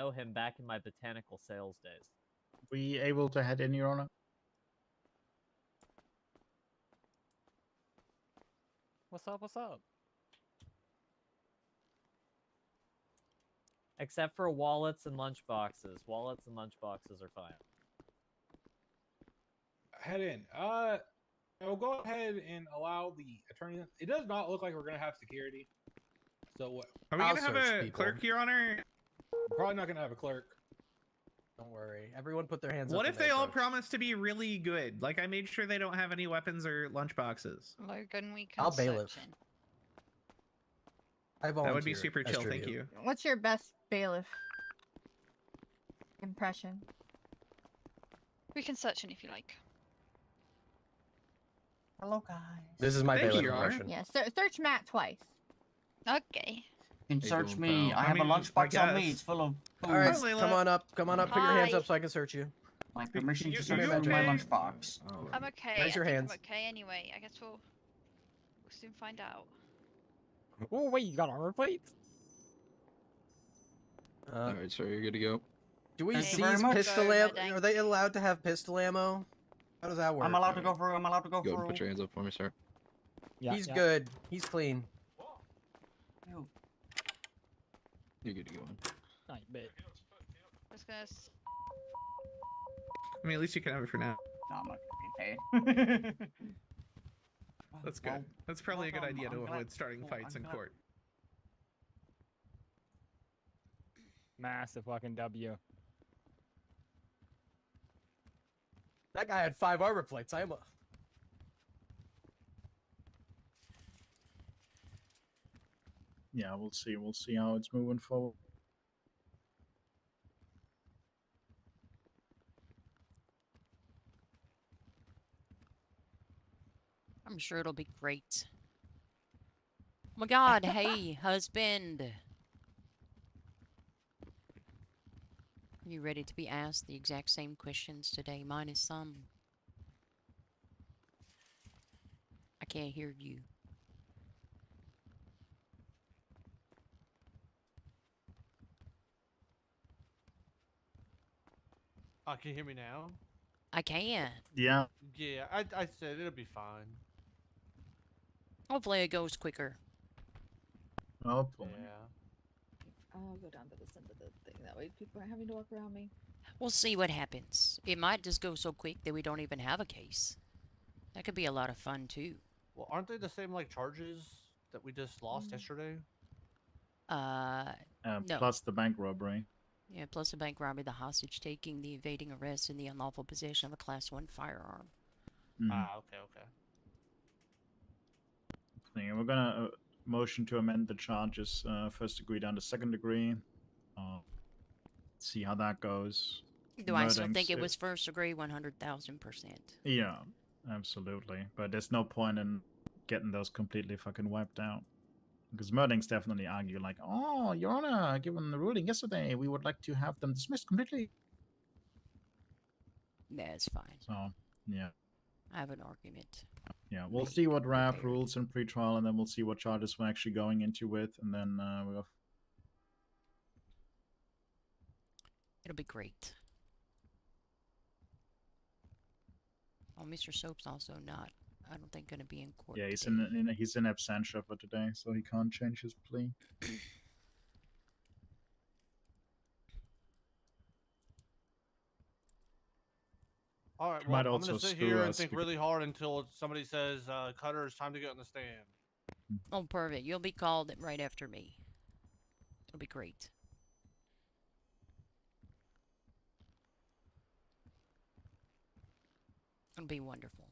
know him back in my botanical sales days. We able to head in, Your Honor? What's up? What's up? Except for wallets and lunchboxes. Wallets and lunchboxes are fine. Head in. We'll go ahead and allow the attorney. It does not look like we're gonna have security. So what? Are we gonna have a clerk, Your Honor? We're probably not gonna have a clerk. Don't worry. Everyone put their hands up. What if they all promise to be really good? Like I made sure they don't have any weapons or lunchboxes. Logan, we can I'll bailiff. search in. I volunteer. That would be super chill, thank you. What's your best bailiff impression? We can search in if you like. Hello, guys. This is my Thank you, bailiff Your Honor. impression. Yeah, search Matt twice. Okay. You can search going, me. pal? I I have mean, a I lunchbox on me. guess. It's full of food. All right, Hi, Layla. come on up. Come on up. Put your hands Hi. up so I can search you. My permission to Are search you my okay? lunchbox. Oh. I'm okay. Raise your I think hands. I'm okay anyway. I guess we'll soon find out. Oh wait, you got armor plates? Alright, so you're good to go. Do we Thank you very seize much. pistol Go, ammo? Madang. Are they allowed to have pistol ammo? How does that work? I'm allowed to go through. I'm allowed to go Go ahead and through. put your hands up for me, sir. Yeah. He's good. He's clean. Ew. You're good to go in. I bet. Just gonna. I mean, at least you can have it for now. No, I'm not gonna be paid. That's good. Well, That's probably a good welcome. idea to I'm glad- avoid starting well, fights I'm in glad- court. Massive fucking W. That guy had 5 armor plates. I'm a... Yeah, we'll see. We'll see how it's moving forward. I'm sure it'll be great. Oh my god, hey, husband. Are you ready to be asked the exact same questions today, minus some? I can't hear you. Oh, can you hear me now? I can. Yeah. Yeah, I said it'll be fine. Hopefully it goes quicker. Hopefully. Yeah. I'll go down to this end of the thing. That way people aren't having to walk around me. We'll see what happens. It might just go so quick that we don't even have a case. That could be a lot of fun too. Well, aren't they the same like charges that we just lost yesterday? No. Plus the bank robbery. Yeah, plus the bank robbery, the hostage taking, the evading arrest, and the unlawful possession of a Class 1 firearm. Ah, okay, okay. We're gonna motion to amend the charges. First degree down to second degree. See how that goes. Do I still think Murderings, it was first degree 100,000%? Yeah, absolutely. But there's no point in getting those completely fucking wiped out. Because murderings definitely argue like, oh, Your Honor, given the ruling yesterday, we would like to have them dismissed completely. That's fine. So, yeah. I have an argument. Yeah, we'll see what RAF rules in pretrial, and then we'll see what charges we're actually going into with, and then we'll... It'll be great. Oh, Mr. Soap's also not, I don't think, going to be in court. Yeah, he's today. he's in absentia for today, so he can't change his plea. All right, Might well, I'm also gonna sit screw here and us think because- really hard until somebody says, "Cutter, it's time to get on the stand." Oh, perfect. You'll be called right after me. It'll be great. It'll be wonderful.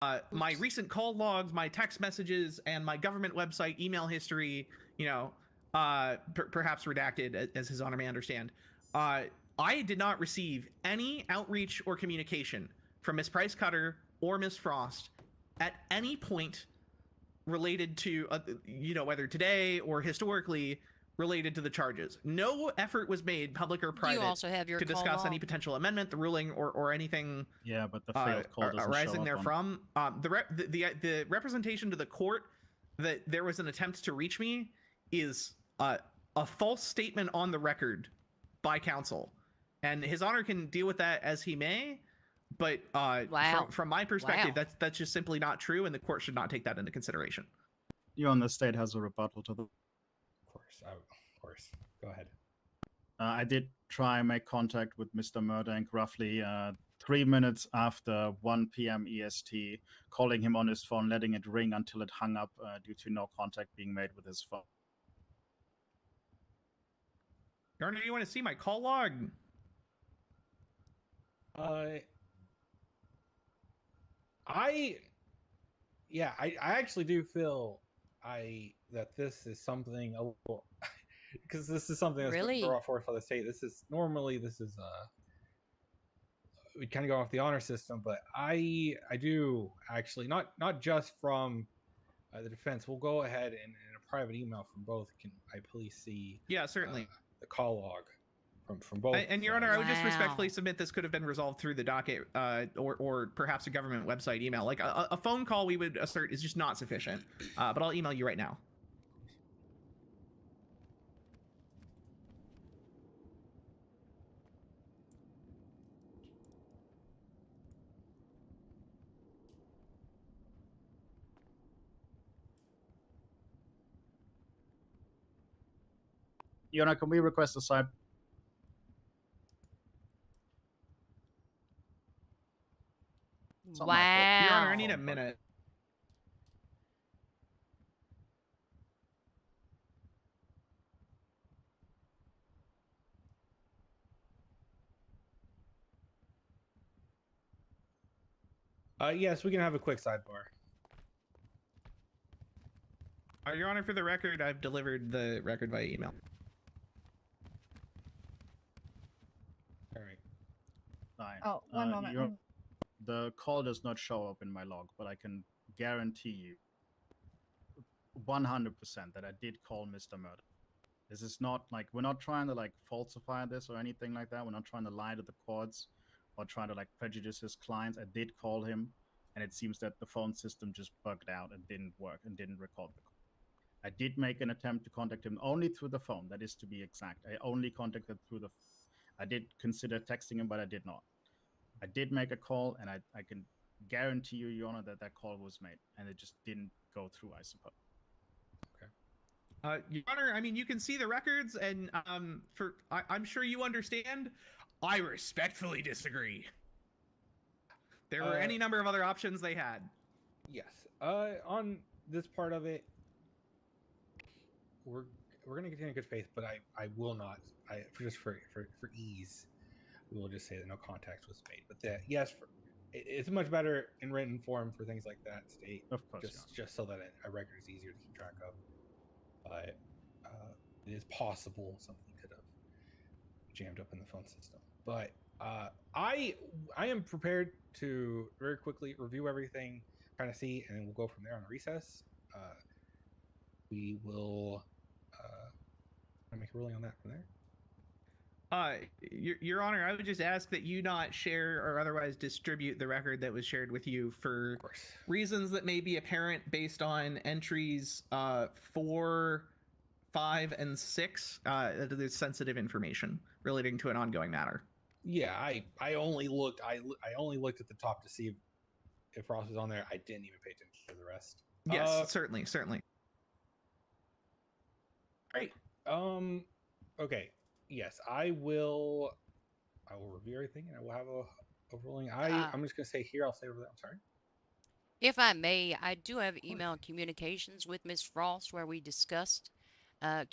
my recent call logs, my text messages, and my government website email history, perhaps redacted, as His Honor may understand. I did not receive any outreach or communication from Miss Price Cutter or Miss Frost at any point related to, whether today or historically related to the charges. No effort was made, public or private, You also have your to call discuss any log. potential amendment, the ruling, or anything Yeah, but the failed call doesn't show arising up therefrom. The representation to the court that there was an attempt to reach me is a false statement on the record by counsel, and His Honor can deal with that as he may. But Wow. from my perspective, Wow. that's just simply not true, and the court should not take that into consideration. You on the state has a rebuttal to the. Of course. Go ahead. I did try and make contact with Mr. Murdank roughly 3 minutes after 1 p.m. EST, calling him on his phone, letting it ring until it hung up due to no contact being made with his phone. Your Honor, do you want to see my call log? I actually do feel that this is something a little because this is something that's Really? brought forth by the state. This is we kind of go off the honor system, but I do actually not just from the defense. We'll go ahead and in a private email from both. Can I please see? Yeah, certainly. The call log from both. And Your Honor, I would just Wow. respectfully submit this could have been resolved through the docket, or perhaps a government website email. Like a phone call, we would assert is just not sufficient. But I'll email you right now. Yona, can we request a side? It's not my fault. Wow. Your Honor, I need a minute. Yes, we can have a quick sidebar. Your Honor, for the record, I've delivered the record via email. All right. Fine. Oh, one moment. The call does not show up in my log, but I can guarantee you 100% that I did call Mr. Murder. This is not like, we're not trying to like falsify this or anything like that. We're not trying to lie to the courts or trying to like prejudice his clients. I did call him, and it seems that the phone system just bugged out and didn't work and didn't record the call. I did make an attempt to contact him only through the phone. That is to be exact. I only contacted through the. I did consider texting him, but I did not. I did make a call, and I can guarantee you, Your Honor, that call was made, and it just didn't go through, I suppose. Your Honor, I mean, you can see the records, and I'm sure you understand. I respectfully disagree. There were any number of other options they had. Yes. On this part of it, we're gonna continue in good faith, but I will not. For ease, we will just say that no contact was made. But that yes, it's much better in written form for things like that. State, of course, just so that a record is easier to keep track of. But it is possible something could have jammed up in the phone system. But I am prepared to very quickly review everything, kind of see, and then we'll go from there on a recess. We will make a ruling on that from there. Your Honor, I would just ask that you not share or otherwise distribute the record that was shared with you for reasons that may be apparent based on entries 4, 5, and 6. There's sensitive information relating to an ongoing matter. Yeah, I only looked at the top to see if Ross was on there. I didn't even pay attention to the rest. Yes, certainly. Great. Okay. Yes, I will review everything, and I will have a ruling. I'm just gonna say here. I'll say over there. I'm sorry. If I may, I do have email communications with Ms. Frost where we discussed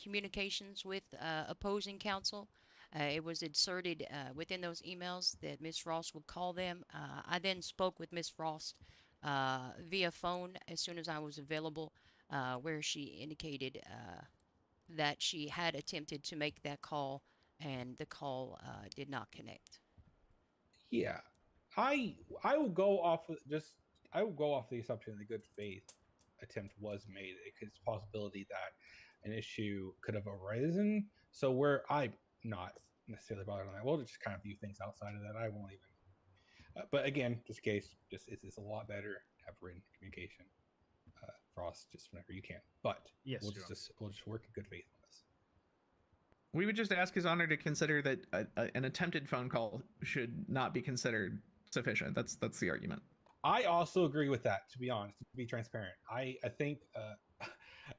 communications with opposing counsel. It was inserted within those emails that Ms. Frost would call them. I then spoke with Ms. Frost via phone as soon as I was available, where she indicated that she had attempted to make that call and the call did not connect. Yeah, I will go off of I will go off the assumption that good faith attempt was made. It's a possibility that an issue could have arisen. So where I'm not necessarily bothered on that, we'll just kind of view things outside of that. I won't even. But again, just in case, it's a lot better to have written communication. Frost, just whenever you can. But Yes, we'll sure. we'll just work in good faith on this. We would just ask His Honor to consider that an attempted phone call should not be considered sufficient. That's the argument. I also agree with that. To be honest, to be transparent, I think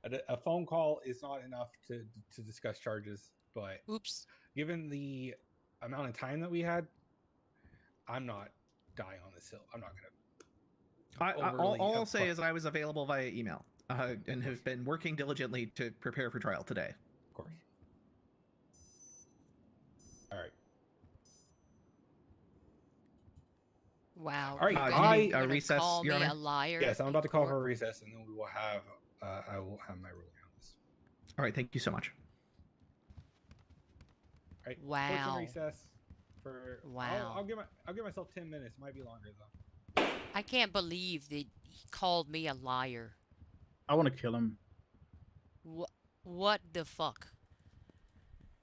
a phone call is not enough to discuss charges. But Oops. given the amount of time that we had, I'm not dying on this hill. I'm not gonna. All I'll say is I was available via email and have been working diligently to prepare for trial today. Of course. All right. Wow. All right. You're gonna recess, call Your me Honor? a liar? Yes, I'm in about to call court? for a recess, and then we will have. I will have my ruling on this. All right, thank you so much. All right. Court's in Wow. recess. For Wow. I'll give myself 10 minutes. It might be longer though. I can't believe that he called me a liar. I want to kill him. What the fuck?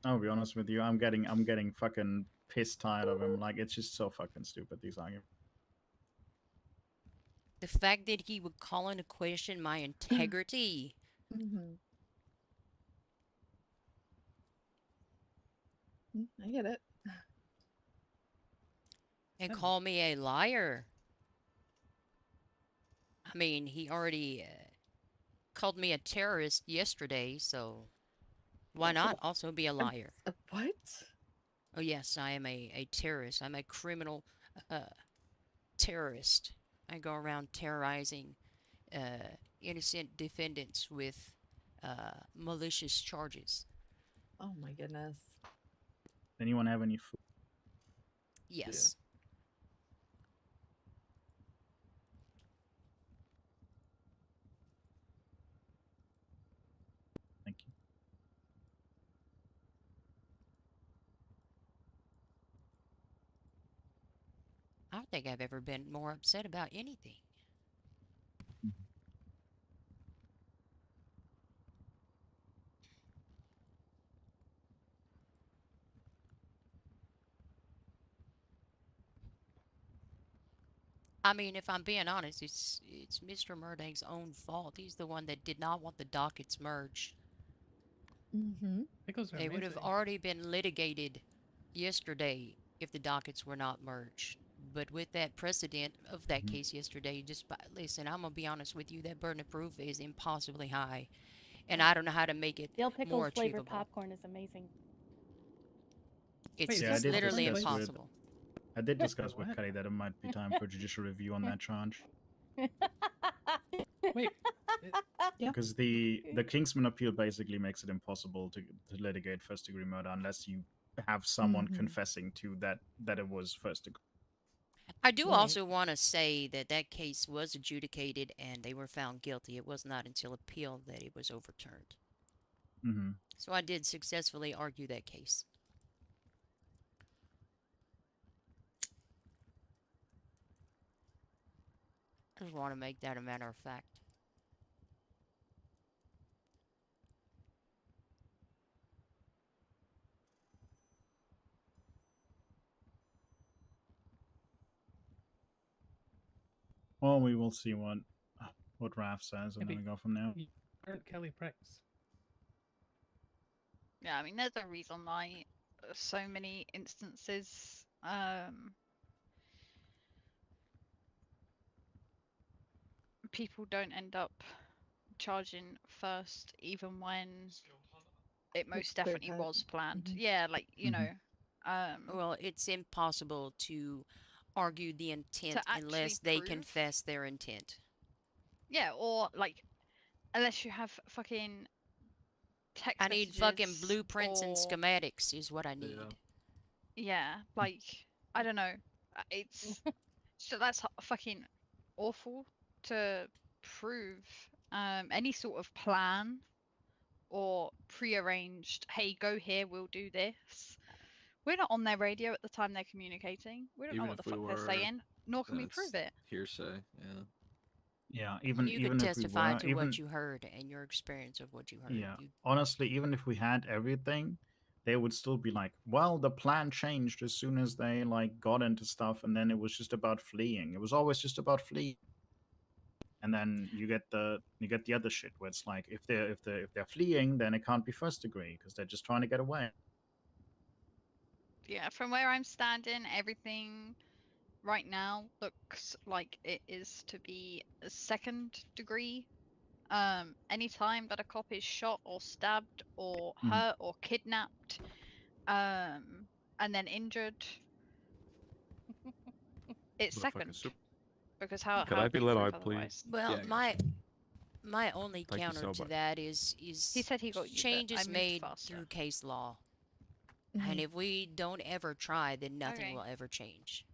I'll be honest with you. I'm getting fucking pissed tired of him. Like, it's just so fucking stupid, these arguments. The fact that he would call into question my integrity. I get it. And call me a liar. I mean, he already called me a terrorist yesterday, so why not also be a liar? What? Oh yes, I am a terrorist. I'm a criminal terrorist. I go around terrorizing innocent defendants with malicious charges. Oh my goodness. Anyone have any food? Yes. Thank you. I don't think I've ever been more upset about anything. I mean, if I'm being honest, it's Mr. Murdagh's own fault. He's the one that did not want the dockets merged. They would have already been litigated yesterday if the dockets were not merged. But with that precedent of that case yesterday, listen, I'm gonna be honest with you, that burden of proof is impossibly high, and I don't know how to make it Dill pickles more flavored achievable. popcorn is amazing. It's Yeah, I just did literally discuss with- impossible. I did discuss with Kelly that it might be time for judicial review on that charge. Wait. Because the Kingsman appeal basically makes it impossible to litigate first degree murder unless you have someone confessing to that it was first degree. I do also want to say that that case was adjudicated and they were found guilty. It was not until appeal that it was overturned. So I did successfully argue that case. I just want to make that a matter of fact. Well, we will see what Raph says, and then we go from there. Aren't Kelly pricks? Yeah, I mean, there's a reason why so many instances people don't end up charging first, even when it most clear definitely cut. was planned. Yeah, like, you know. Well, it's impossible to argue the intent unless actually they prove- confess their intent. Yeah, or like, unless you have fucking text I need fucking messages blueprints and or- schematics is what I need. Yeah, like, I don't know. It's so that's fucking awful. to prove any sort of plan or prearranged, hey, go here, we'll do this. We're not on their radio at the time they're communicating. We don't know Even what the if we fuck they're were, saying, nor can then we it's prove it. hearsay. Yeah. Yeah, even You even could if we testify were, to even what you heard and your experience of what you heard. yeah, You, honestly, even if we had everything, they would still be like, well, the plan changed as soon as they like got into stuff, and then it was just about fleeing. It was always just about fleeing. And then you get the other shit where it's like if they're fleeing, then it can't be first degree because they're just trying to get away. Yeah, from where I'm standing, everything right now looks like it is to be a second degree. Anytime that a cop is shot or stabbed or hurt or kidnapped, and then injured, it's Motherfucking second. soup. Because how Could how I can be you let prove out, please? otherwise? well, Yeah, I my only Thank you counter so to much. that is He said he got you, but changes I moved made faster. through case law. And if we don't ever try, then nothing Okay. will ever change.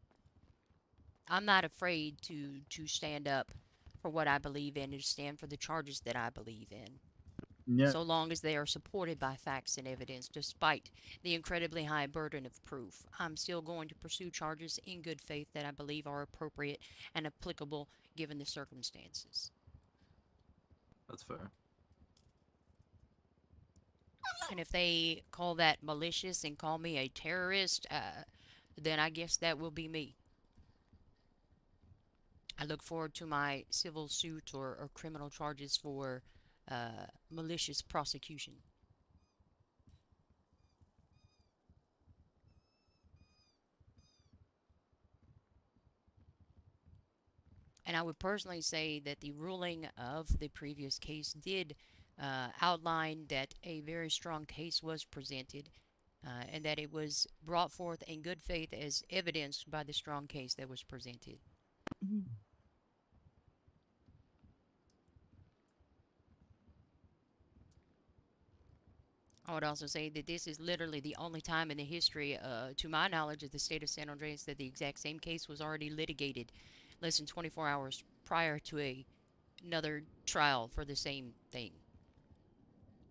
I'm not afraid to stand up for what I believe in and stand for the charges that I believe in. Yeah, So long as they are supported by facts and evidence, despite the incredibly high burden of proof. I'm still going to pursue charges in good faith that I believe are appropriate and applicable given the circumstances. That's fair. And if they call that malicious and call me a terrorist, then I guess that will be me. I look forward to my civil suit or criminal charges for malicious prosecution. And I would personally say that the ruling of the previous case did outline that a very strong case was presented and that it was brought forth in good faith as evidenced by the strong case that was presented. I would also say that this is literally the only time in the history, to my knowledge, of the state of San Andreas that the exact same case was already litigated less than 24 hours prior to another trial for the same thing.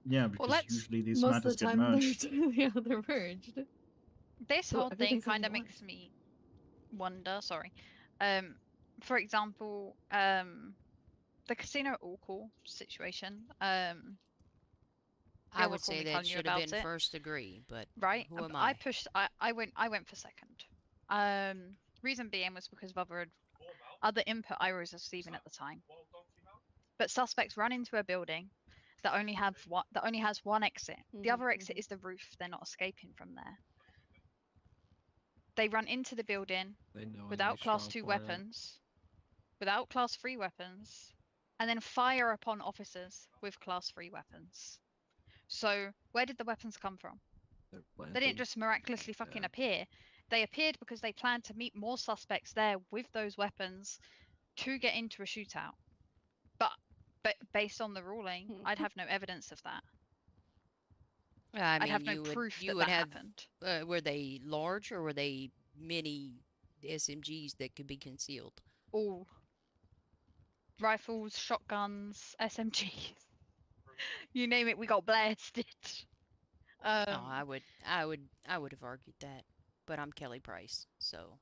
yeah, because let's- usually these Most of matters the get time, merged. they're merged. This So whole thing everything's kind of only makes once. me wonder. Sorry. For example, the casino at All Cool situation. I You'll would recall say me that telling you should have been about it. first degree, but Right. who am I I? pushed. I went for second. Reason being was because of other input I was receiving at the time. But suspects run into a building that only has one exit. The other exit is the roof. They're not escaping from there. They run into the building They know without class 2 weapons, without class 3 weapons, and then fire upon officers with class 3 weapons. So where did the weapons come from? They didn't just miraculously fucking appear. They appeared because they planned to meet more suspects there with those weapons to get into a shootout. But based on the ruling, I'd have no evidence of that. I I'd have mean, no you proof would that have. happened. Were they large or were they mini SMGs that could be concealed? All rifles, shotguns, SMGs. You name it, we got blasted. I would have argued that, but I'm Kelly Price, so.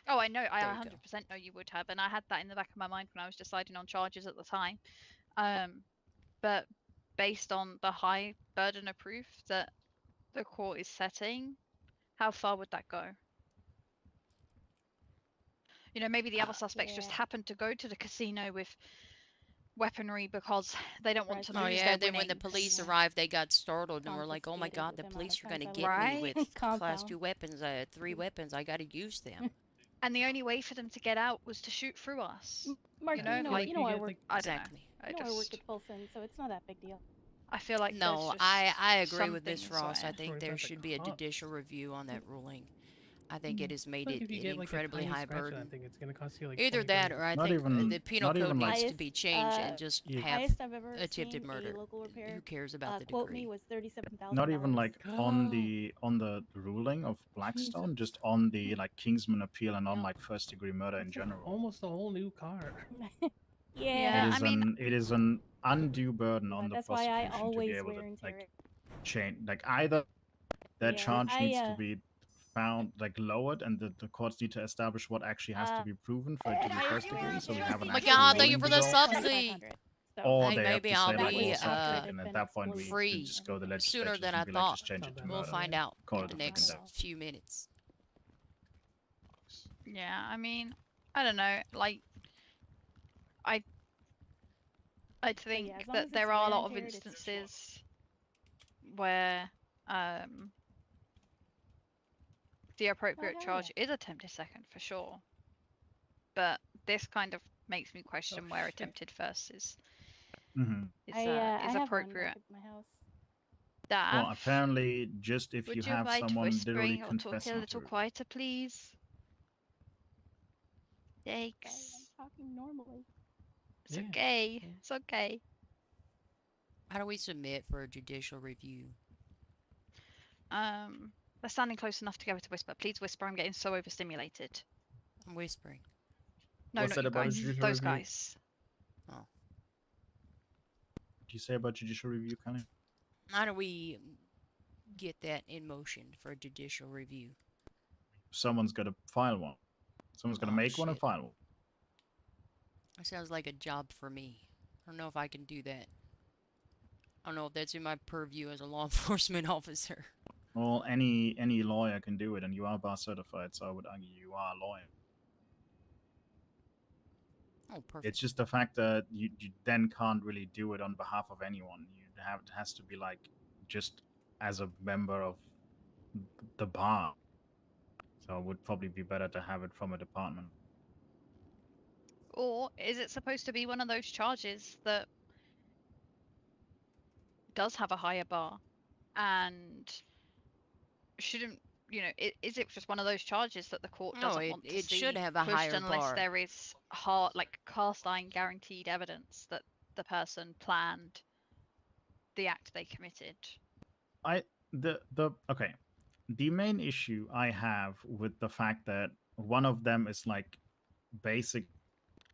Oh, I know. I There you 100% know you would have, and I had that in the back of my mind when I was deciding on charges at the time. But based on the high burden of proof that the court is setting, how far would that go? You know, maybe the other suspects just happened to go to the casino with weaponry because they don't want to lose Oh yeah, their and then when the winnings. police arrived, they got startled and were like, "Oh my God, the police are gonna get me Right? with class 2 weapons, 3 weapons. I gotta use them." And the only way for them to get out was to shoot through us. Mark, you know, you know, like you know I work. I don't Exactly. know. You know I work at Folsom, so it's not that big deal. I feel like No, there's just I agree with Miss something Frost. I where- think there should be a judicial review on that ruling. I think it has made Like it if you an get like a incredibly tiny high scratch on burden. that thing, it's gonna cost you like Either 20 that, grand. or I Not think even- the penal not code even, like- needs to be changed and just Yeah. have Highest I've ever attempted seen murder. a local repair. Who cares about the quote degree? me was $37,000. Not even like on the ruling of Blackstone, just on the like Kingsman appeal and on like first degree murder in It's like general. almost a whole new car. Yeah. It I is mean, it is an undue burden on the that's why I prosecution to be always able wear to and tear it. change. Like either that Yeah, charge needs to I be found lowered, and the courts need to establish what actually has to be proven for it to be I first degree, so we have an Oh my actual god, thank you ruling for the result. subsidy. Or Hey, they have maybe to I'll say like, be well, suck dick, and at that point we free just go the sooner legislatures than and I be like, thought. just change it to We'll murder. find out Call in it the a fucking next day. few minutes. yeah, I mean, I don't know. Like, I think yeah, as long that as it's there are a wear lot and of tear it, it's instances where the appropriate hell charge is attempted second for sure. But this kind of makes me question where attempted first is I have one appropriate. back at my house. Well, Daff, apparently, just if you would you have mind someone literally whispering or talking a confessing little to it. quieter, please? Okay, Thanks. I'm talking normally. It's okay. It's okay. How do we submit for a judicial review? They're standing close enough to go to whisper. Please whisper. I'm getting so overstimulated. I'm whispering. No, What's not that you about a guys. judicial Those review? guys. Oh. What do you say about judicial review, Connie? How do we get that in motion for a judicial review? Someone's got to file one. Someone's got to Oh, make one and shit. file one. That sounds like a job for me. I don't know if I can do that. I don't know if that's in my purview as a law enforcement officer. Well, any lawyer can do it, and you are bar certified, so I would argue you are a lawyer. Oh, perfect. It's just the fact that you then can't really do it on behalf of anyone. It has to be just as a member of the bar. So it would probably be better to have it from a department. Or is it supposed to be one of those charges that does have a higher bar and shouldn't, is it just one of those charges that the court No, doesn't want to it see should have a pushed higher unless bar. there is hard, cast iron guaranteed evidence that the person planned the act they committed? Okay. The main issue I have with the fact that one of them is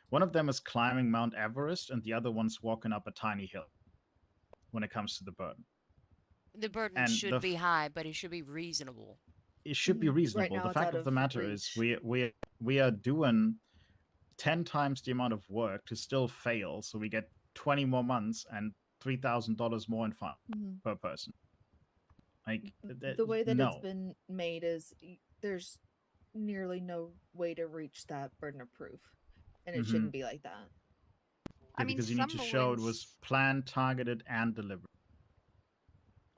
one of them is climbing Mount Everest and the other one's walking up a tiny hill when it comes to the burden. The burden And should be high, but it should be reasonable. It should be reasonable. now The it's fact out of the of matter is we are doing 10 times the amount of work to still fail, so we get 20 more months and $3,000 more in fine per person. The way that it's been made is there's nearly no way to reach that burden of proof, and it shouldn't be like that. I mean, because you need to show it was planned, targeted, and deliberate.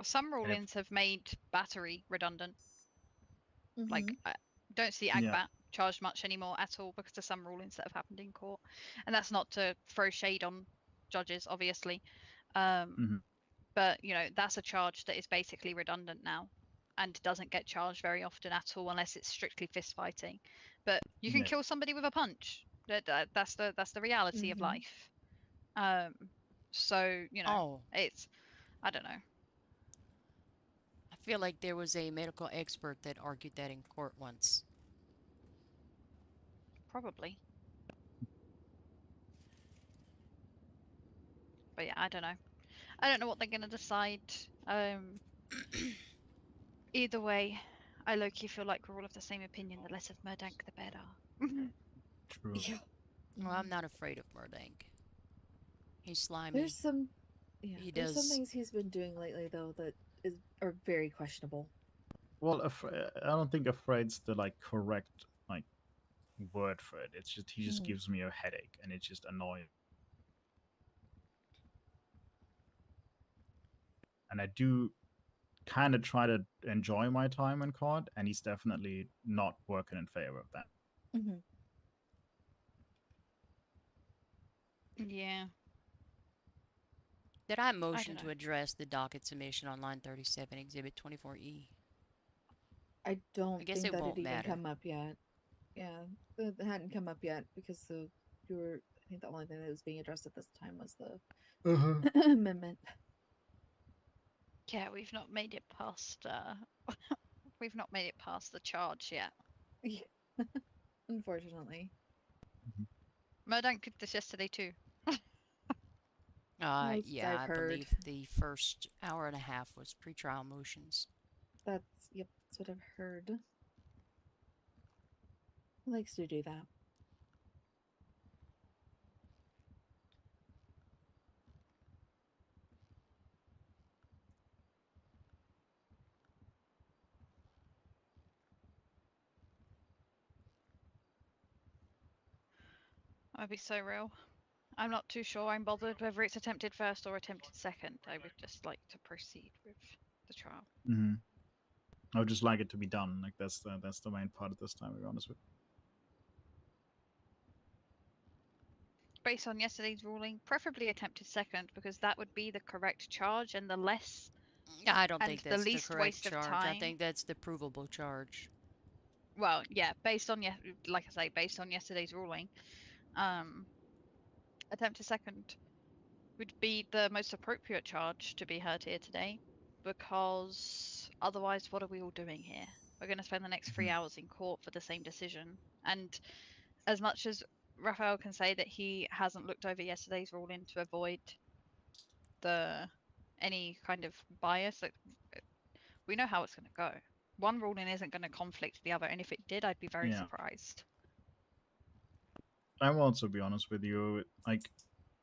Some rulings have made battery redundant. Like, Mm-hmm. I don't see AGBAT charged much anymore at all because of some rulings that have happened in court. And that's not to throw shade on judges, obviously. But, that's a charge that is basically redundant now and doesn't get charged very often at all unless it's strictly fist fighting. But you can kill somebody with a punch. That's the reality of life. So, it's, I don't know. I feel like there was a medical expert that argued that in court once. Probably. But yeah, I don't know. I don't know what they're gonna decide. Either way, I low-key feel like we're all of the same opinion. The less of Murdank, the better. True. Yeah. Well, I'm not afraid of Murdank. He's slimy. There's some There's some things he's been doing lately though that are very questionable. Well, I don't think afraid's the correct word for it. It's just he just gives me a headache, and it's just annoying. And I do kind of try to enjoy my time in court, and he's definitely not working in favor of that. Yeah. Did I motion to address the docket submission on line 37, Exhibit 24E? I don't guess think it that won't it even matter. come up yet. Yeah, it hadn't come up yet because I think the only thing that was being addressed at this time was the amendment. Yeah, we've not made it past. We've not made it past the charge yet. Yeah. Unfortunately. Murdank did this yesterday too. Most Yeah, I've I heard. believe the first hour and a half was pretrial motions. Yep, that's what I've heard. He likes to do that. I'd be so real. I'm not too sure I'm bothered whether it's attempted first or attempted second. I would just like to proceed with the trial. Mm-hmm. I would just like it to be done. Like that's the main part at this time. To be honest with. Based on yesterday's ruling, preferably attempted second because that would be the correct charge and the less I don't and think the that's the least correct waste of charge. I time. think that's the provable charge. Well, yeah, based on like I say, based on yesterday's ruling, attempted second would be the most appropriate charge to be heard here today, because otherwise, what are we all doing here? We're going to spend the next 3 hours in court for the same decision. And as much as Raphael can say that he hasn't looked over yesterday's ruling to avoid any kind of bias, like, we know how it's going to go. One ruling isn't going to conflict the other, and if it did, I'd be very surprised. I will also be honest with you. Like,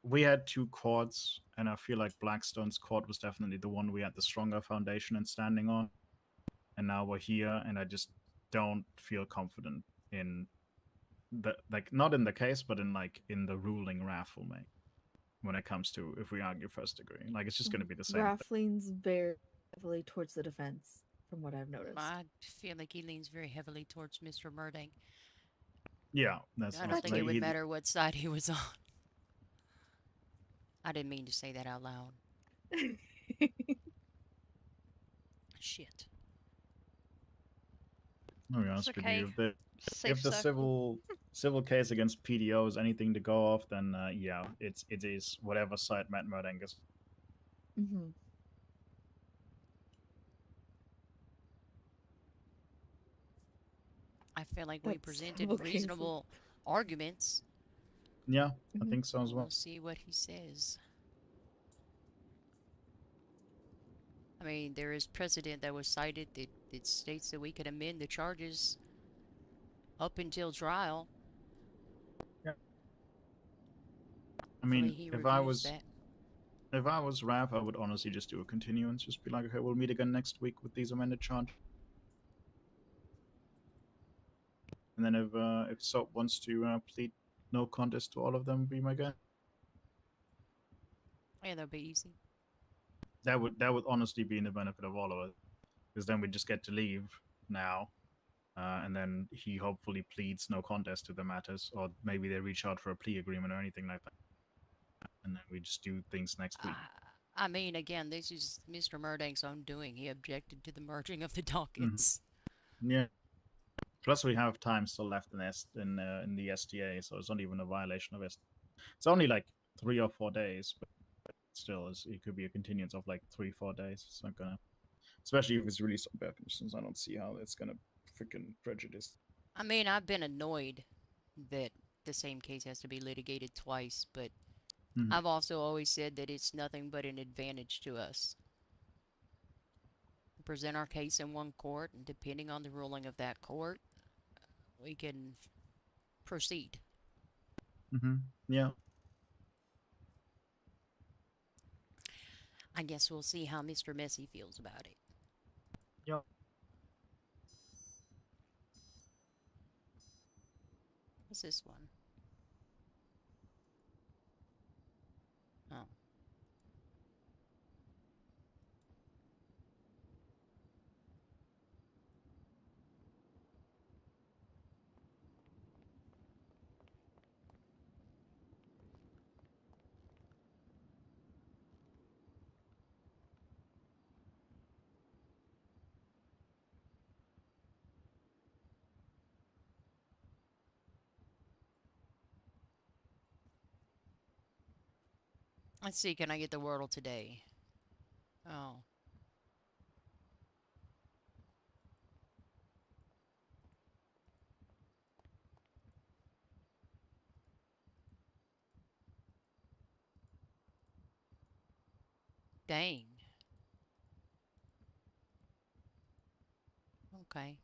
we had two courts, and I feel like Blackstone's court was definitely the one we had the stronger foundation and standing on. And now we're here, and I just don't feel confident in the, like, not in the case, but in the ruling Raph will make when it comes to if we argue first degree. Like, it's just going to be the same. Raph leans very heavily towards the defense, from what I've noticed. I feel like he leans very heavily towards Mr. Murding. Yeah, that's. I don't think it would matter what side he was on. I didn't mean to say that out loud. Shit. I'll be honest with you. If the civil case against PDO is anything to go off, then yeah, it is whatever side Matt Murding is. Mm-hmm. I feel like we presented reasonable arguments. Yeah, I think so as well. We'll see what he says. I mean, there is precedent that was cited that states that we could amend the charges up until trial. Yeah. I mean, if I was Raph, I would honestly just do a continuance. Just be like, okay, we'll meet again next week with these amended charges. And then if Soap wants to plead no contest to all of them, be my guy. Yeah, that'd be easy. That would honestly be in the benefit of all of us, because then we just get to leave now, and then he hopefully pleads no contest to the matters, or maybe they reach out for a plea agreement or anything like that, and then we just do things next week. I mean, again, this is Mr. Murding's own doing. He objected to the merging of the dockets. Mm-hmm. Yeah. Plus, we have time still left in the STA, so it's not even a violation of it. It's only like 3 or 4 days, but still, it could be a continuance of like 3-4 days. It's not gonna, especially if it's released on bad conditions. I don't see how it's gonna freaking prejudice. I mean, I've been annoyed that the same case has to be litigated twice, but I've also always said that it's nothing but an advantage to us. We present our case in one court, and depending on the ruling of that court, we can proceed. Yeah. I guess we'll see how Mr. Messy feels about it. Yeah. What's this one? Oh. Let's see, can I get the Wordle today? Oh. Dang. Okay.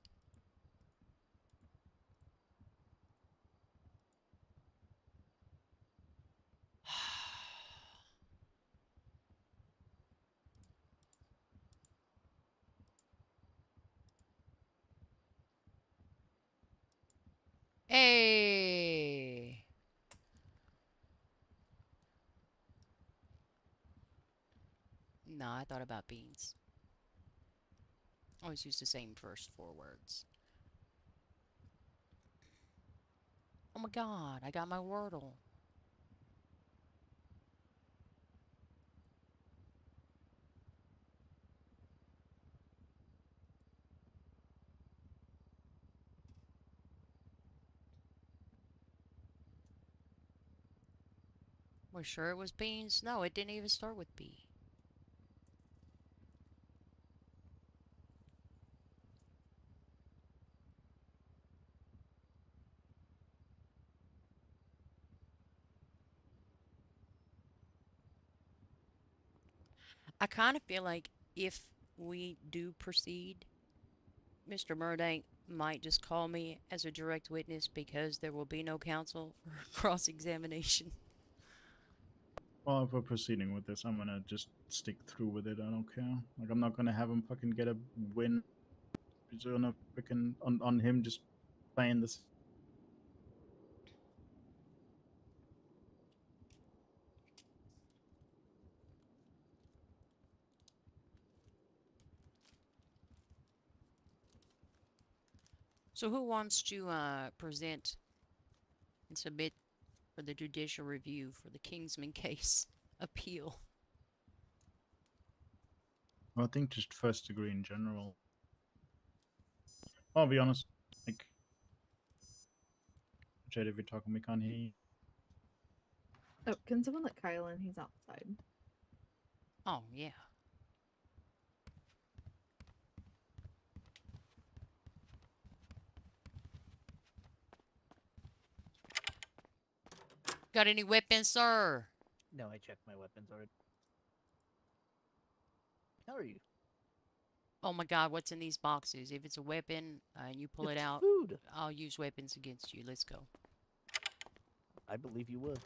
Hey. No, I thought about beans. Always use the same first 4 words. Oh my god, I got my Wordle. We're sure it was beans? No, it didn't even start with B. I kind of feel like if we do proceed, Mr. Murdank might just call me as a direct witness because there will be no counsel for cross-examination. Well, if we're proceeding with this, I'm gonna just stick through with it. I don't care. Like, I'm not gonna have him fucking get a win. He's gonna freaking on him just playing this. So who wants to present and submit for the judicial review for the Kingsman case appeal? Well, I think just first degree in general. I'll be honest. Like, Jade, if you're talking, we can't hear you. Oh, can someone let Kyle in? He's outside. Oh, yeah. Got any weapons, sir? No, I checked my weapons already. How are you? Oh my god, what's in these boxes? If it's a weapon and you pull it It's out, food. I'll use weapons against you. Let's go. I believe you would.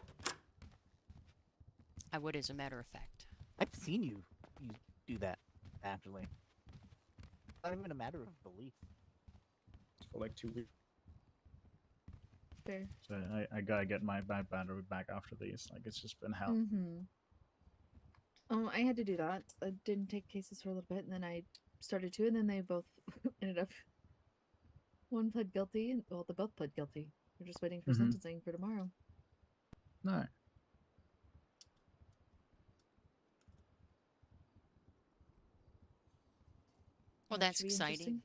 I would, as a matter of fact. I've seen you do that, actually. Not even a matter of belief. For like 2 weeks. Fair. So I gotta get my battery back after these. Like, it's just been hell. Mm-hmm. Oh, I had to do that. I didn't take cases for a little bit, and then I started to, and then they both ended up. One pled guilty, and well, they both pled guilty. We're just waiting for sentencing for tomorrow. No. Well, That that's should be exciting. interesting.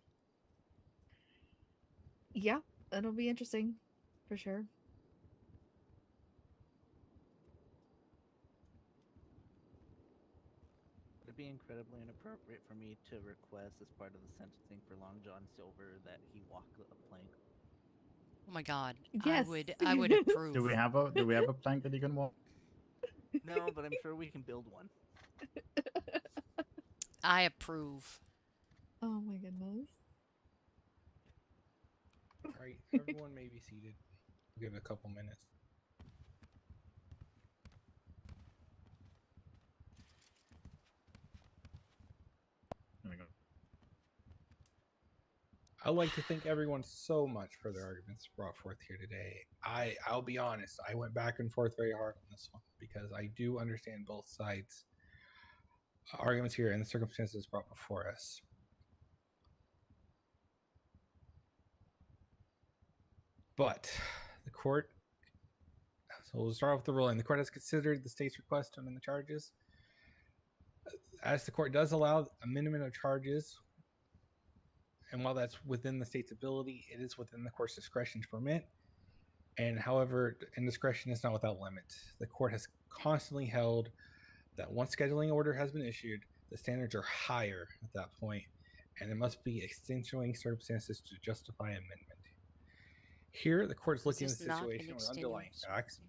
Yeah, that'll be interesting, for sure. It'd be incredibly inappropriate for me to request as part of the sentencing for Long John Silver that he walk a plank. Oh my god. Yes. I would approve. Do we have a plank that you can walk? No, but I'm sure we can build one. I approve. Oh my goodness. All right, everyone may be seated. We'll give it a couple minutes. There we go. I'd like to thank everyone so much for their arguments brought forth here today. I'll be honest, I went back and forth very hard on this one because I do understand both sides' arguments here and the circumstances brought before us. But the court, so we'll start off with the ruling. The court has considered the state's request to amend the charges. As the court does allow a minimum of charges, and while that's within the state's ability, it is within the court's discretion to permit. And however, indiscretion is not without limit. The court has constantly held that once scheduling order has been issued, the standards are higher at that point, and it must be extenuating circumstances to justify amendment. Here, the court is looking at the situation with underlying facts,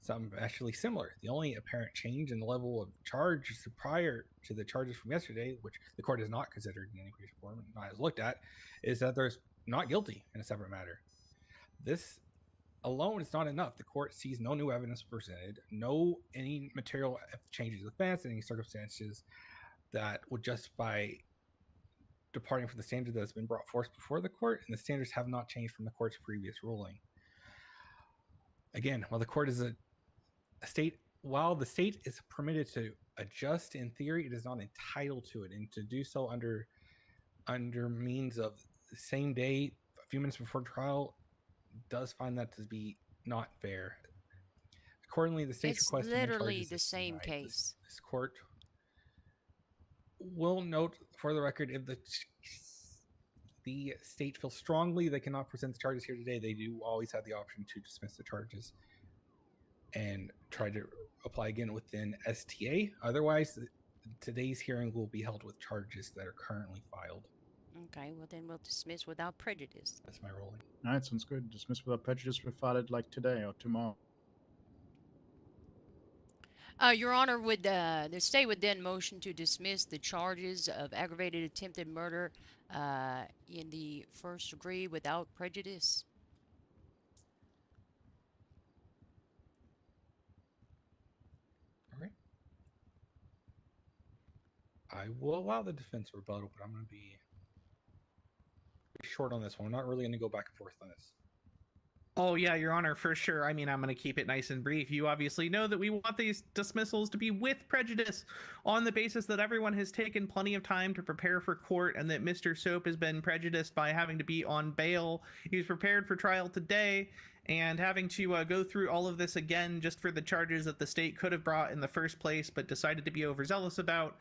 some actually similar. The only apparent change in the level of charge prior to the charges from yesterday, which the court has not considered in any way, shape, or form, and not has looked at, is that there's not guilty in a separate matter. This alone is not enough. The court sees no new evidence presented, no any material changes of offense, any circumstances that would justify departing from the standard that has been brought forth before the court, and the standards have not changed from the court's previous ruling. Again, while the court is a state, while the state is permitted to adjust in theory, it is not entitled to it, and to do so under means of the same day, a few minutes before trial, does find that to be not fair. Accordingly, the state's It's request literally the same case. This court will note for the record, if the state feels strongly they cannot present the charges here today, they do always have the option to dismiss the charges and try to apply again within STA. Otherwise, today's hearing will be held with charges that are currently filed. Okay, well then we'll dismiss without prejudice. That's my ruling. All right, sounds good. Dismiss without prejudice. We file it like today or tomorrow. Your Honor, would the state would then motion to dismiss the charges of aggravated attempted murder in the first degree without prejudice. All right. I will allow the defense rebuttal, but I'm going to be short on this one. We're not really going to go back and forth on this. Oh, yeah, Your Honor, for sure. I mean, I'm going to keep it nice and brief. You obviously know that we want these dismissals to be with prejudice on the basis that everyone has taken plenty of time to prepare for court and that Mr. Soap has been prejudiced by having to be on bail. He was prepared for trial today, and having to go through all of this again just for the charges that the state could have brought in the first place but decided to be overzealous about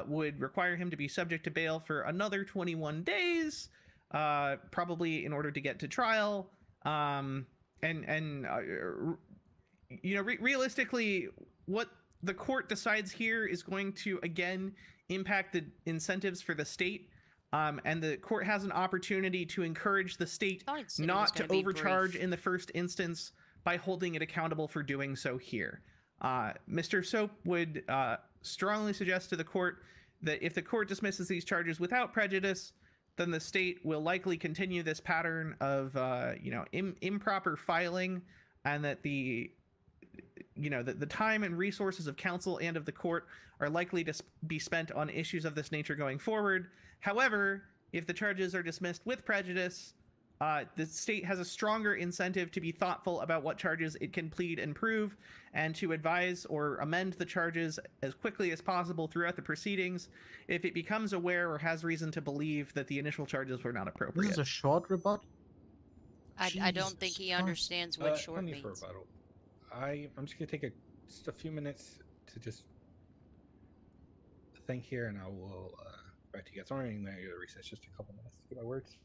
would require him to be subject to bail for another 21 days, probably in order to get to trial. Realistically, what the court decides here is going to again impact the incentives for the state, and the court has an opportunity to encourage the state not to overcharge in the first instance by holding it accountable for doing so here. Mr. Soap would strongly suggest to the court that if the court dismisses these charges without prejudice, then the state will likely continue this pattern of improper filing, and that the time and resources of counsel and of the court are likely to be spent on issues of this nature going forward. However, if the charges are dismissed with prejudice, the state has a stronger incentive to be thoughtful about what charges it can plead and prove, and to advise or amend the charges as quickly as possible throughout the proceedings if it becomes aware or has reason to believe that the initial charges were not appropriate. This is a short rebuttal. I don't think he understands what short no need for means. rebuttal. I'm just going to take just a few minutes to just think here, and I will back to you guys. I'm going to recess just a couple minutes to get my words.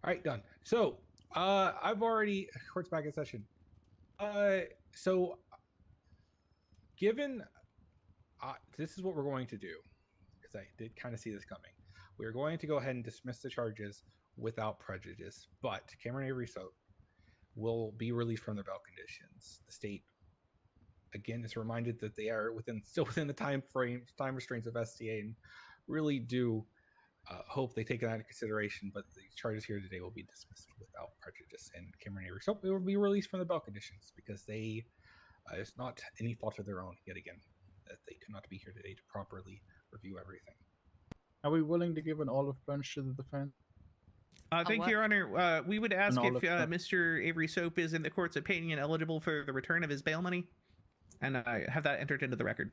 All right, done. So I've already court's back in session. So given this is what we're going to do, because I did kind of see this coming. We're going to go ahead and dismiss the charges without prejudice, but Cameron Avery Soap will be released from their bail conditions. The state again is reminded that they are still within the time restraints of STA, and really do hope they take that into consideration. But the charges here today will be dismissed without prejudice, and Cameron Avery Soap will be released from the bail conditions because they it's not any fault of their own yet again that they could not be here today to properly review everything. Are we willing to give an olive branch to the defense? Thank you, Your Honor. We would ask if Mr. Avery Soap is, in the court's opinion, eligible for the return of his bail money, and have that entered into the record.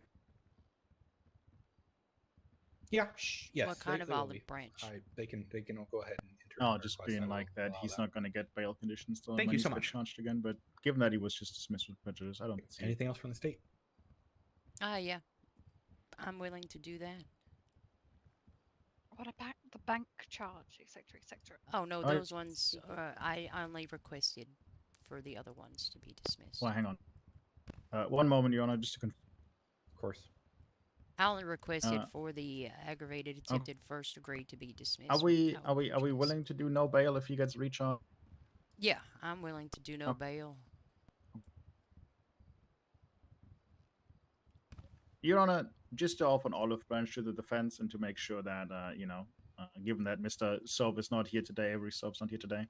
Yeah. Yes. What kind of olive branch? They can go ahead and enter. Oh, just being like that he's not going to get bail conditions. Thank you so much. Charged again, but given that he was just dismissed with prejudice, I don't see anything else from the state. Yeah, I'm willing to do that. What about the bank charge, etc., etc.? Oh no, those ones I only requested for the other ones to be dismissed. Well, hang on. One moment, Your Honor, just to confirm. Of course. I only requested for the aggravated attempted first degree to be dismissed. Are we willing to do no bail if he gets recharged? Yeah, I'm willing to do no bail. Your Honor, just to offer an olive branch to the defense and to make sure that, given that Mr. Soap is not here today, Avery Soap's not here today,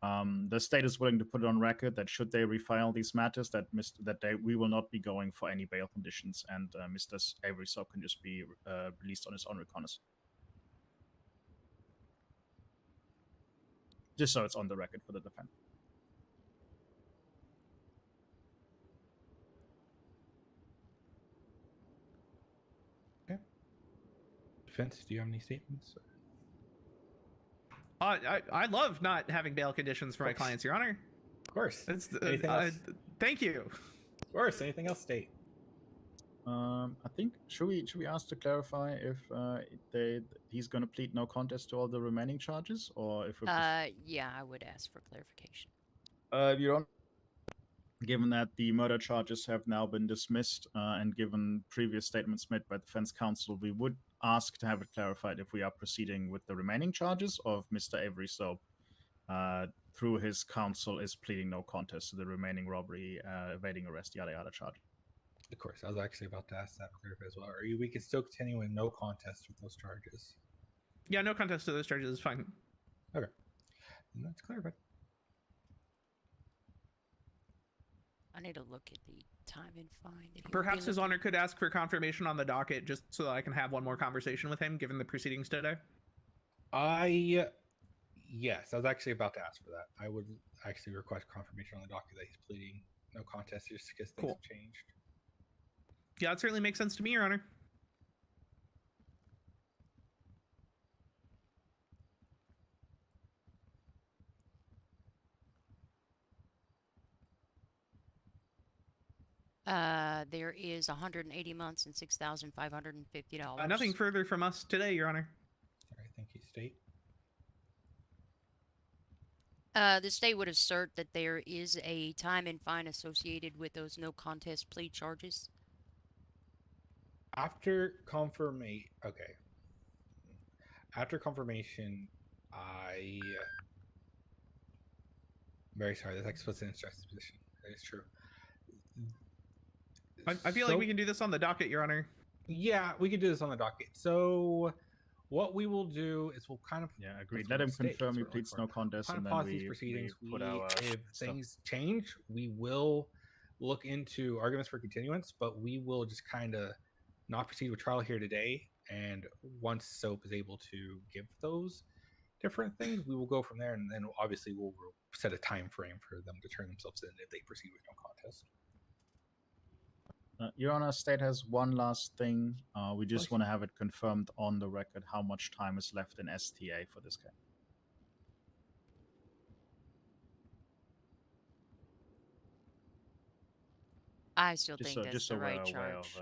the state is willing to put it on record that should they refile these matters, that we will not be going for any bail conditions, and Mr. Avery Soap can just be released on his own reconnaissance. Just so it's on the record for the defense. Defense, do you have any statements? I love not having bail conditions for my clients, Your Honor. Of course. Anything else? Thank you. Of course. Anything else, state? I think should we ask to clarify if he's going to plead no contest to all the remaining charges, or if yeah, I would ask for clarification. Your Honor, given that the murder charges have now been dismissed, and given previous statements made by defense counsel, we would ask to have it clarified if we are proceeding with the remaining charges, or if Mr. Avery Soap, through his counsel, is pleading no contest to the remaining robbery, evading arrest, yada yada charges. Of course, I was actually about to ask that clarify as well. We can still continue with no contest with those charges. Yeah, no contest to those charges is fine. Okay, and that's clarified. I need to look at the time and fine. Perhaps His Honor could ask for confirmation on the docket just so that I can have one more conversation with him, given the proceedings today. Yes, I was actually about to ask for that. I would actually request confirmation on the docket that he's pleading no contest just because things have changed. Yeah, it certainly makes sense to me, Your Honor. There is 180 months and $6,550. Nothing further from us today, Your Honor. All right, thank you, State. The state would assert that there is a time and fine associated with those no contest plea charges. After confirmation, okay. After confirmation, I'm very sorry. That's explicit in stress position. That is true. I feel like we can do this on the docket, Your Honor. Yeah, we can do this on the docket. So what we will do is we'll kind of agreed. Let him confirm he pleads no contest, and then pause these proceedings. put our if things change, we will look into arguments for continuance, but we will just kind of not proceed with trial here today. And once SOAP is able to give those different things, we will go from there, and then obviously we'll set a time frame for them to turn themselves in if they proceed with no contest. Your Honor, state has one last thing. We just want to have it confirmed on the record how much time is left in STA for this case. I still think that's the right charge.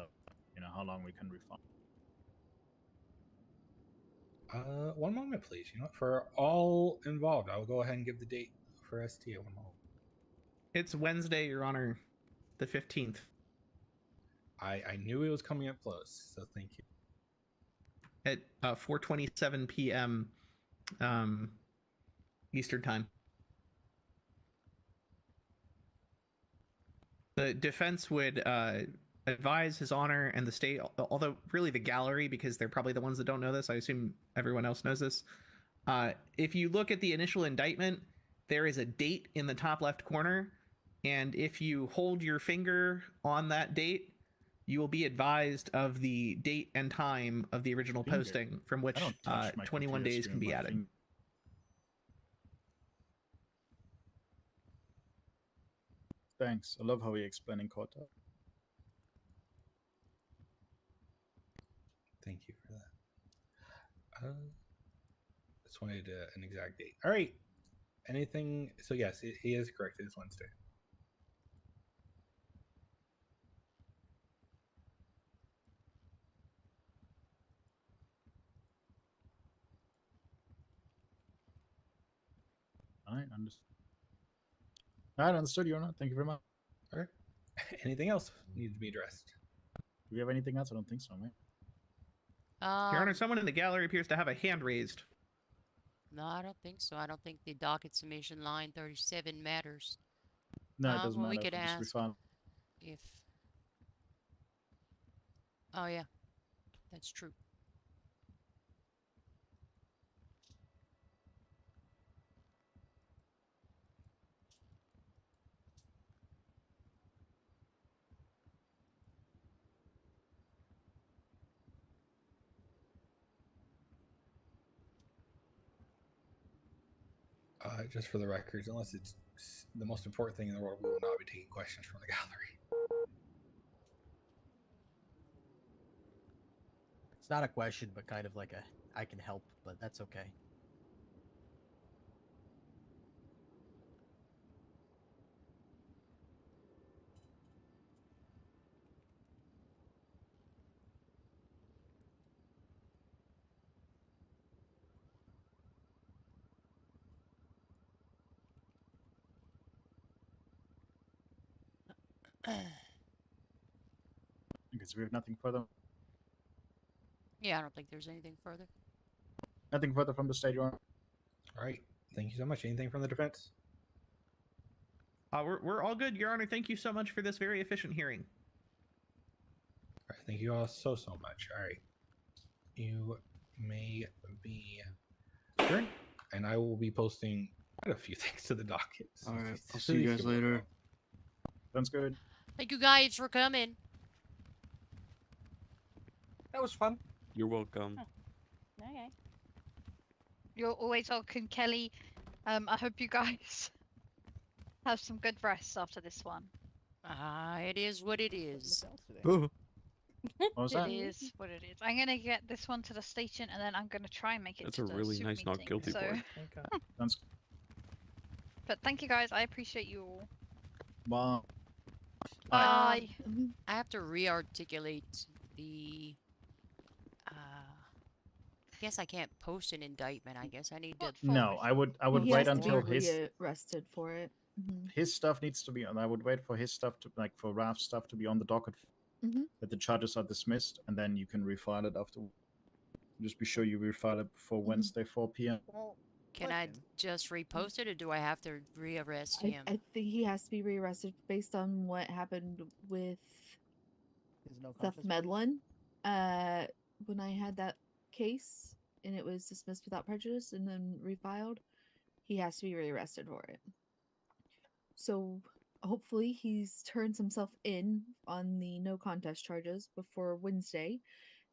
How long we can refund. One moment, please. For all involved, I will go ahead and give the date for STA. One moment. It's Wednesday, Your Honor, the 15th. I knew it was coming up close, so thank you. At 4:27 p.m. Eastern Time. The defense would advise His Honor and the state, although really the gallery, because they're probably the ones that don't know this. I assume everyone else knows this. If you look at the initial indictment, there is a date in the top left corner, and if you hold your finger on that date, you will be advised of the date and time of the original posting, from which 21 days can be added. Thanks. I love how we explain in court. Thank you for that. Just wanted an exact date. All right. Anything? So yes, he is correct. It is Wednesday. All right, understood. All right, understood, Your Honor. Thank you very much. All right. Anything else needs to be addressed? Do we have anything else? I don't think so, mate. Your Honor, someone in the gallery appears to have a hand raised. No, I don't think so. I don't think the docket submission line 37 matters. No, it doesn't Well, we matter. could If we just ask refile. if. Oh, yeah. That's true. Just for the records, unless it's the most important thing in the world, we will not be taking questions from the gallery. It's not a question, but kind of like a I can help, but that's okay. Okay, so we have nothing further. Yeah, I don't think there's anything further. Nothing further from the state, Your Honor. All right. Thank you so much. Anything from the defense? We're all good, Your Honor. Thank you so much for this very efficient hearing. All right. Thank you all so much. All right. You may be adjourned, and I will be posting quite a few things to the docket. All right. I'll Just see so you you guys can- later. Sounds good. Thank you guys for coming. That was fun. You're welcome. Okay. You're always welcome, Kelly. I hope you guys have some good rest after this one. It is what it is. What was It that? is what it is. I'm gonna get this one to the station, and then I'm gonna try and make it That's to a the really soup nice not meeting, guilty so... board. Okay. Sounds But thank you guys. I appreciate you all. Wow. Bye. I have to re-articulate the. I guess I can't post an indictment. I guess I need to. No, I would Well, he wait has to until be his arrested for it. his stuff needs to be on. I would wait for his stuff to, like, for Raf's stuff to be on the docket, that the charges are dismissed, and then you can refile it after. Just be sure you refile it before Wednesday 4 p.m. Can I just repost it, or do I have to rearrest him? I think he has to be rearrested based on what happened with Seth Medlin. When I had that case and it was dismissed without prejudice and then refiled, he has to be rearrested for it. So hopefully he's turns himself in on the no contest charges before Wednesday,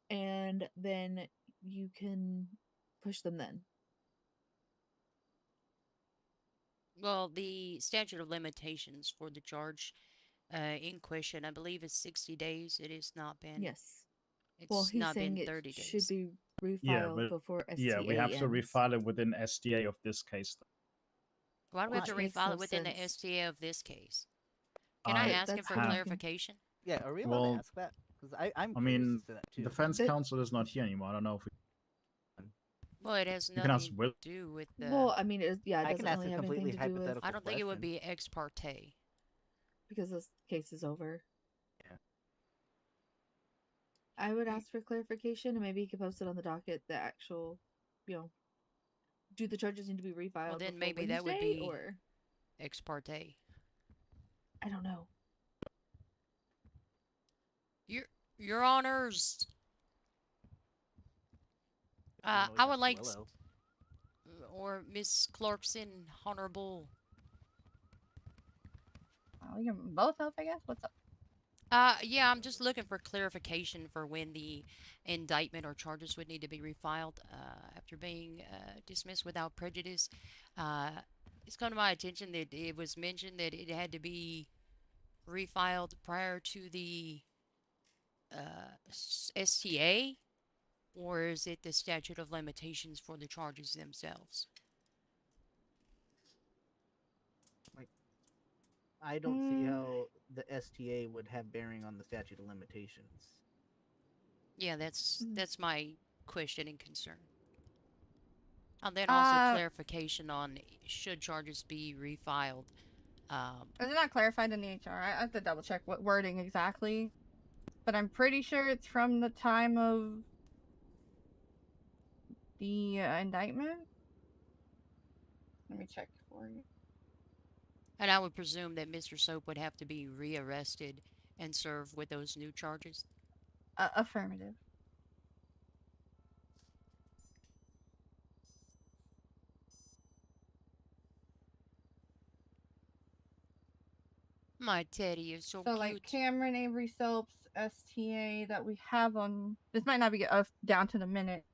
and then you can push them then. Well, the statute of limitations for the charge in question, I believe, is 60 days. It has not been. Yes. It's Well, he's not saying been it 30 should days. be refiled Yeah, but before STA yeah, we have to ends. refile it within SDA of this case. Why do we have to Which makes refile no it within sense. the STA of this case? Can I ask him that's for what I'm thinking. clarification? Yeah, are we allowed Well, to ask that? Because I'm I curious mean, as to that too. defense counsel is not here anymore. I don't know if we. Well, it has You can ask nothing Will. to do with the. Well, I mean, it I doesn't can ask really a have anything completely to do with hypothetical I don't think it would question. be ex parte. because this case is over. Yeah. I would ask for clarification, and maybe you could post it on the docket. The actual, do the charges need to be refiled? Well, then before maybe that would Wednesday, be or ex parte. I don't know. Your honors. I would like, or Miss Clarkson, honorable. We can both help, I guess. What's up? Yeah, I'm just looking for clarification for when the indictment or charges would need to be refiled after being dismissed without prejudice. It's come to my attention that it was mentioned that it had to be refiled prior to the STA, or is it the statute of limitations for the charges themselves? I don't see how the STA would have bearing on the statute of limitations. Yeah, that's my question and concern. And then also clarification on should charges be refiled. Is it not clarified in the HR? I have to double check what wording exactly, but I'm pretty sure it's from the time of the indictment. Let me check for you. And I would presume that Mr. Soap would have to be rearrested and served with those new charges. Affirmative. My teddy is so, So cute. like Cameron Avery Soaps STA that we have on this might not be down to the minute.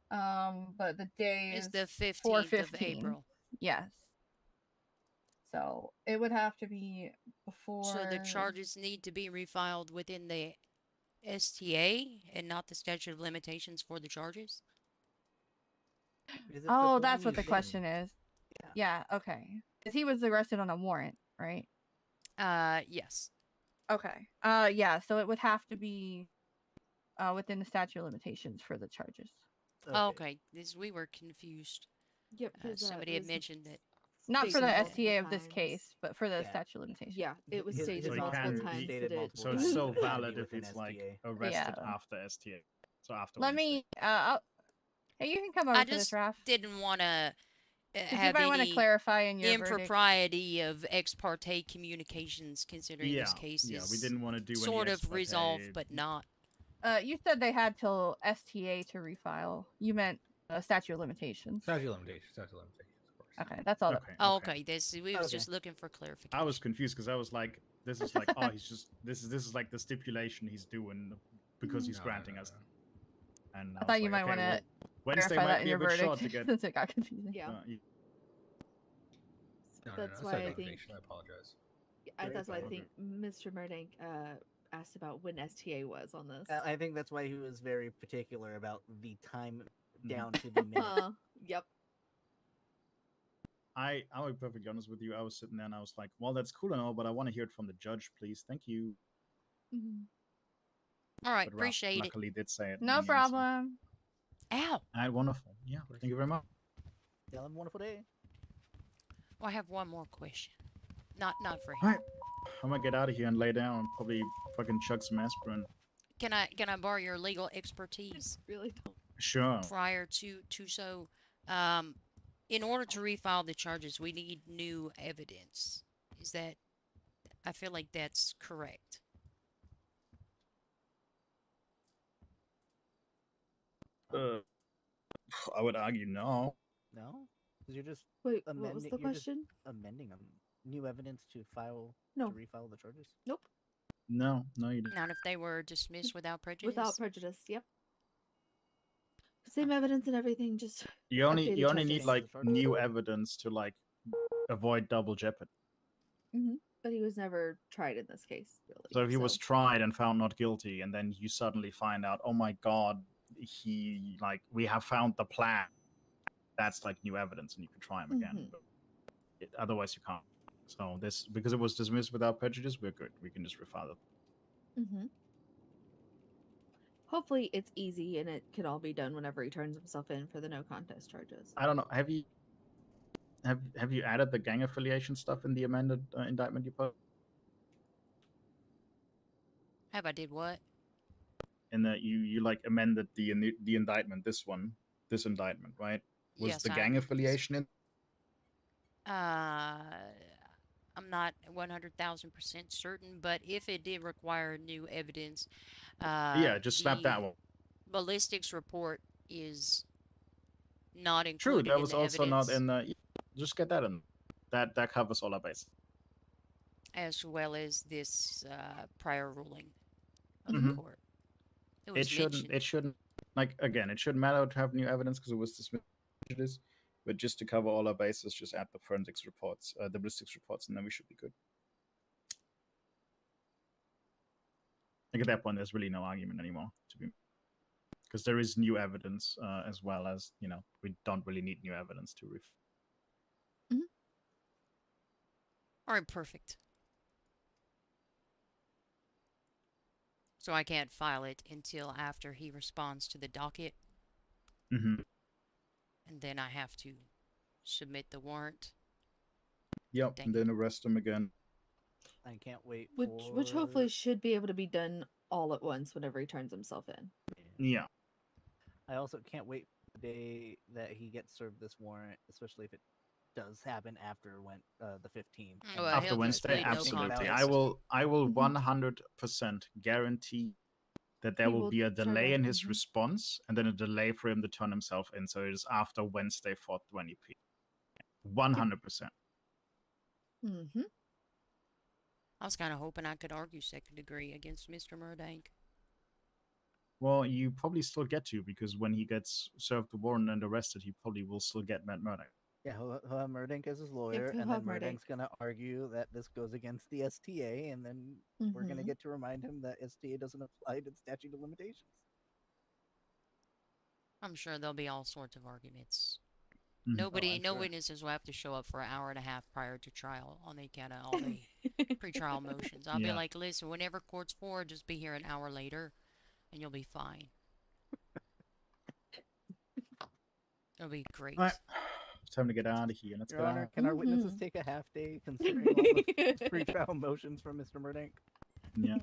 But the day It's is the 15th 4/15. of April. Yes. So it would have to be before. So the charges need to be refiled within the STA and not the statute of limitations for the charges? Oh, that's what the question is. Yeah, okay. Because he was arrested on a warrant, right? Yes. Okay. Yeah, so it would have to be within the statute of limitations for the charges. Okay, we were confused. Yep. Somebody had mentioned that. Not for the stated STA of multiple this case, but for the statute of limitations. Yeah, it was So stated you multiple can- times you- that it. So it's so valid if it's like arrested after STA. So after Let Wednesday. me. Hey, you can come over I to this, just Raph. didn't want to you have might wanna any clarify in your verdict. impropriety of ex parte communications, considering this case yeah, is we didn't want to do sort any of resolved, but not. You said they had till STA to refile. You meant statute of limitations. Statute of limitations. Statute of limitations. Okay, that's all. Okay. Okay, we was just looking for clarification. I was confused because I was like, this is like, oh, he's just this is like the stipulation he's doing because he's granting us. And I thought you might want to Wednesday clarify might that in be a your bit verdict short to get. since it got confusing. Yeah. No, That's no, why I statute of think. limitation, I apologize. That's why I think Mr. Murdank asked about when STA was on this. I think that's why he was very particular about the time down to the minute. Yep. I'll be perfectly honest with you. I was sitting there and I was like, well, that's cool and all, but I want to hear it from the judge, please. Thank you. All right, But Ralph appreciate it. luckily did say it. No problem. Ow! All right, wonderful. Yeah, thank you very much. Y'all have a wonderful day. Well, I have one more question. Not for him. All right, I'm gonna get out of here and lay down and probably fucking chug some aspirin. Can I borrow your legal expertise? Really don't. Sure. Prior to so, in order to refile the charges, we need new evidence. Is that? I feel like that's correct. I would argue no. No, because you're just Wait, amending. what was the you're just question? amending them. New evidence to file. No. To refile the charges. Nope. No, you didn't. Not if they were dismissed without prejudice. Without prejudice. Yep. Same evidence and everything. Just You only updated need charges. like new evidence to like avoid double jeopardy. But he was never tried in this case. Really. So if he was tried and found not guilty, and then you suddenly find out, oh my god, we have found the plan. That's like new evidence, and you can try him again. But otherwise, you can't. So this, because it was dismissed without prejudice, we're good. We can just refile it. Hopefully, it's easy and it can all be done whenever he turns himself in for the no contest charges. I don't know. Have you added the gang affiliation stuff in the amended indictment you put? Have I did what? And that you like amended the indictment, this indictment, right? Was Yes, the I gang amended affiliation in? I'm not 100,000% certain, but if it did require new evidence, Yeah, just slap that the one. ballistics report is not True, included that in was the also evidence, not in the. Just get that in. That covers all our bases. as well as this prior ruling of Mhm. the court. Was It shouldn't. Like again, it shouldn't matter to have new evidence because it was dismissed. But just to cover all our bases, just add the forensics reports, the ballistics reports, and then we should be good. Like at that point, there's really no argument anymore to be, because there is new evidence as well as we don't really need new evidence to ref. All right, perfect. So I can't file it until after he responds to the docket, Mm-hmm. and then I have to submit the warrant. Yep, and then arrest him again. I can't wait. Which hopefully should be able to be done all at once whenever he turns himself in. Yeah. I also can't wait for the day that he gets served this warrant, especially if it does happen after the 15th. and Well, After he'll Wednesday, plead no absolutely. contest. I will Mhm. 100% guarantee that there He will will be a try delay to- in his mhm. response, and then a delay for him to turn himself in. So it is after Wednesday 4:20 p. 100%. Mm-hmm. I was kind of hoping I could argue second degree against Mr. Murdank. Well, you probably still get to, because when he gets served the warrant and arrested, he probably will still get Matt Murdock. Yeah, he'll have Murdank as his lawyer, he'll and have then Murdank. Murdank's gonna argue that this goes against the STA, and then we're gonna Mhm. get to remind him that STA doesn't apply to the statute of limitations. I'm sure there'll be all sorts of arguments. Mhm. Nobody, I'm no sure. witnesses will have to show up for an hour and a half prior to trial on the account of all the pretrial motions. I'll be Yeah. like, listen, whenever court's for, just be here an hour later, and you'll be fine. It'll be great. All right. It's time to get out of here. Let's Your get Honor, out. can our witnesses Mhm. take a half day considering all the pretrial motions from Mr. Murdank? Yeah.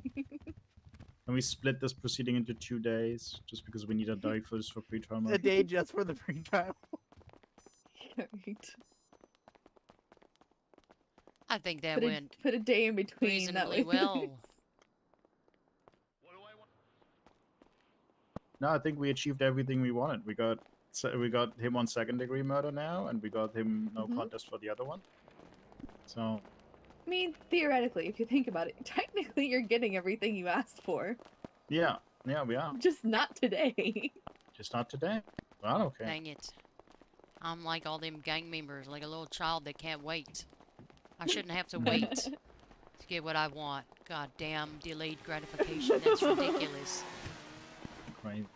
And we split this proceeding into 2 days, just because we need a day first for pre-trial. A motion. day just for the pretrial. Right. I think that Put a, went put a day in between. That reasonably way. well. No, I think we achieved everything we wanted. We got we got him on second degree murder now, and we got him no Mhm. contest for the other one. So I mean, theoretically, if you think about it, technically you're getting everything you asked for. yeah, we are. Just not today. Just not today. Well, okay. Dang it. I'm like all them gang members, like a little child that can't wait. I shouldn't have to wait to get what I want. God damn delayed gratification. That's ridiculous. Right.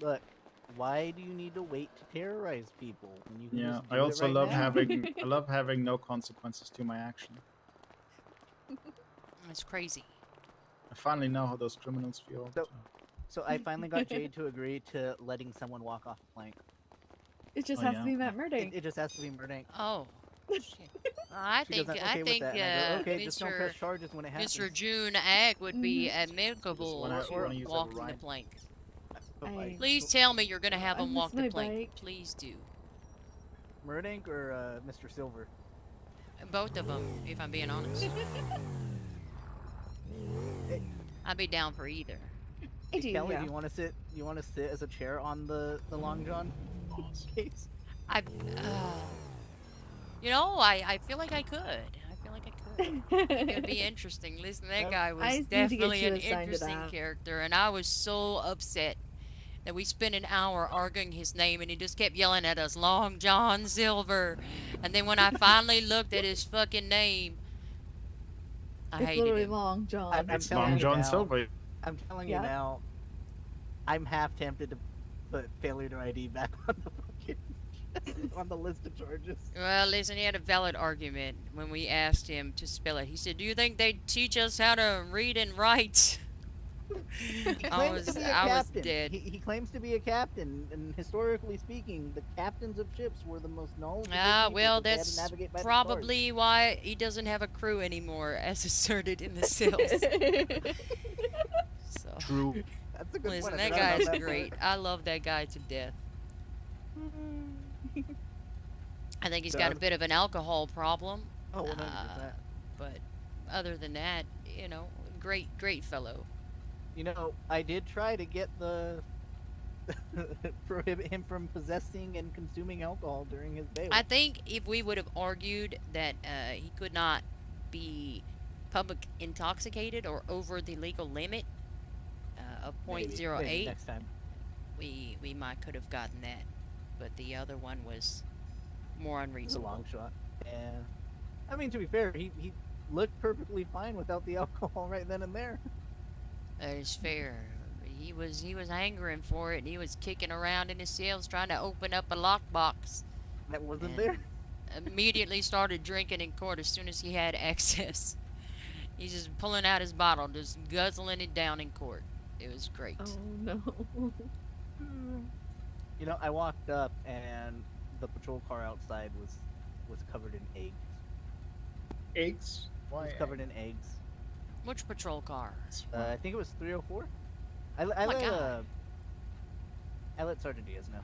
Look, why do you need to wait to terrorize people when you can Yeah, just do I also it right love now? having I love having no consequences to my action. It's crazy. I finally know how those criminals feel. So- So I finally got Jade to agree to letting someone walk off a plank. It just Oh, has yeah. to be Matt Murdank. It just has to be Murdank. Oh. Shit. I She goes, think, "I'm okay with that." And I go, okay, just don't press Mr. charges when it happens. Mr. June Ag would be amicable wanna- or wanna use that walking the right. plank. But, like, Please tell me you're gonna have I him miss walk the my plank. bike. Please do. Murdank or Mr. Silver? Both of them, if I'm being honest. I'd be down for either. I do, Kelly, yeah. do you want to sit? You want to sit as a chair on the Long John case? You know, I feel like I could. I feel like I could. It would be interesting. Listen, that guy I was just need to get definitely you an assigned to interesting that. character, and I was so upset that we spent an hour arguing his name, and he just kept yelling at us, Long John Silver. And then when I finally looked at his fucking name, I It's hated literally him. Long John. I'm It's telling Long you John now, Silver. I'm telling Yeah. you now. I'm half tempted to put failure to ID back on the fucking on the list of charges. Well, listen, he had a valid argument when we asked him to spell it. He said, "Do you think they'd teach us how to read and write?" He I claims to was be a I was captain. dead. He claims to be a captain, and historically speaking, the captains of ships were the most knowledgeable. Ah, people well, 'cause they had to that's navigate by the probably why he doesn't have a crew anymore, as asserted in the cells. So, True. stars. That's a good listen, point. that I forgot guy about is that great. part. I love that guy to death. I think he's So got a I've- bit of an alcohol problem, Oh, 100%. but other than that, you know, great fellow. You know, I did try to get the prohibit him from possessing and consuming alcohol during his bail. I think if we would have argued that he could not be public intoxicated or over the legal limit of Maybe 0.08, next time. we might could have gotten that, but the other one was more It's a unreasonable. long shot. Yeah. I mean, to be fair, he looked perfectly fine without the alcohol right then and there. That is fair. He was angering for it, and he was kicking around in his cells trying to open up a lockbox. That wasn't And there. Immediately started drinking in court as soon as he had access. He's just pulling out his bottle, just guzzling it down in court. It was great. Oh no. You know, I walked up and the patrol car outside was covered in eggs. Eggs? It Why? was covered in eggs. Which patrol car? I think it was 304. I my let God. I let Sergeant Diaz know.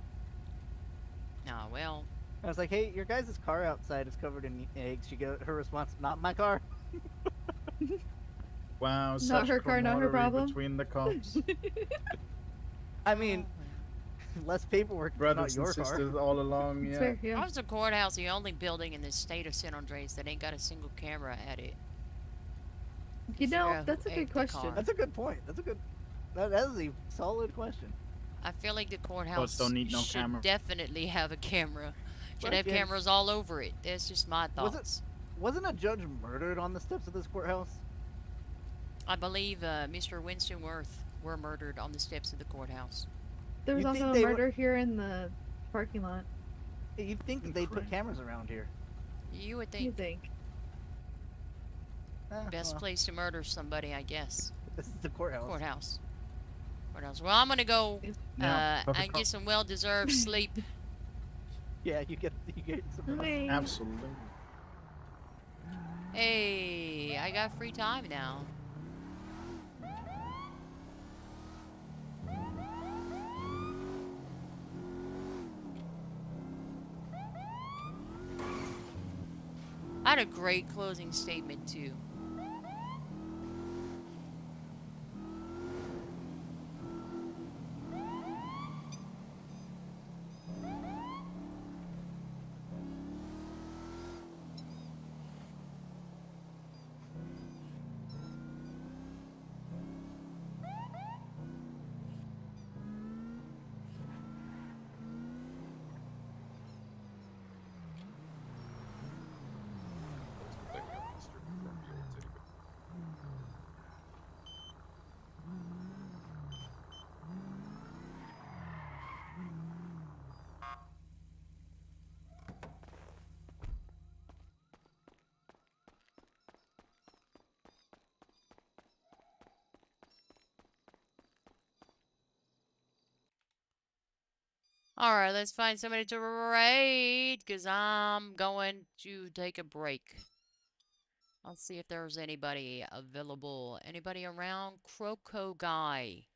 Nah, well, I was like, "Hey, your guys' car outside is covered in eggs." Her response, "Not my car." Wow, Not such her car, not her camaraderie problem. between the cops. I mean, Oh, less paperwork. If it's Brothers not and your car. sisters all along, It's yeah. fair, yeah. how's the courthouse the only building in the state of San Andreas that ain't got a single camera at it? You Figure know, out who that's a good egged the question. car. That's a good point. That is a solid question. I feel like the Courts courthouse don't need no should camera. definitely have a camera. Should Right, have yeah. cameras all over it. That's just my Was it- thoughts. Wasn't a judge murdered on the steps of this courthouse? I believe Mr. Winston Worth were murdered on the steps of the courthouse. There was You think also a they were- murder here in the parking lot. You'd think that they'd put cameras around here. You would You think think? best Well, place to murder somebody, I guess. this is the courthouse. Courthouse. Well, I'm gonna go Yeah, perfect and get some well-deserved sleep. Yeah, you get some. Wait. Absolutely. Hey, I got free time now. I had a great closing statement too. Alright, let's find somebody to raid, because I'm going to take a break. I'll see if there's anybody available. Anybody around? Croco Guy.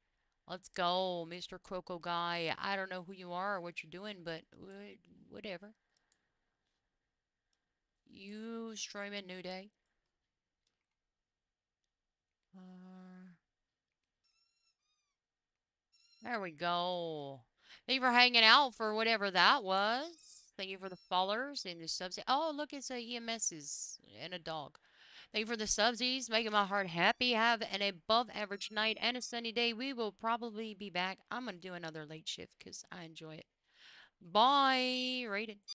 Let's go, Mr. Croco Guy. I don't know who you are or what you're doing, but whatever. You streaming New Day? There we go. Thank you for hanging out for whatever that was. Thank you for the followers and the subs. Oh, look, it's a EMS's and a dog. Thank you for the subsies, making my heart happy. Have an above average night and a sunny day. We will probably be back. I'm going to do another late shift because I enjoy it. Bye. Rated.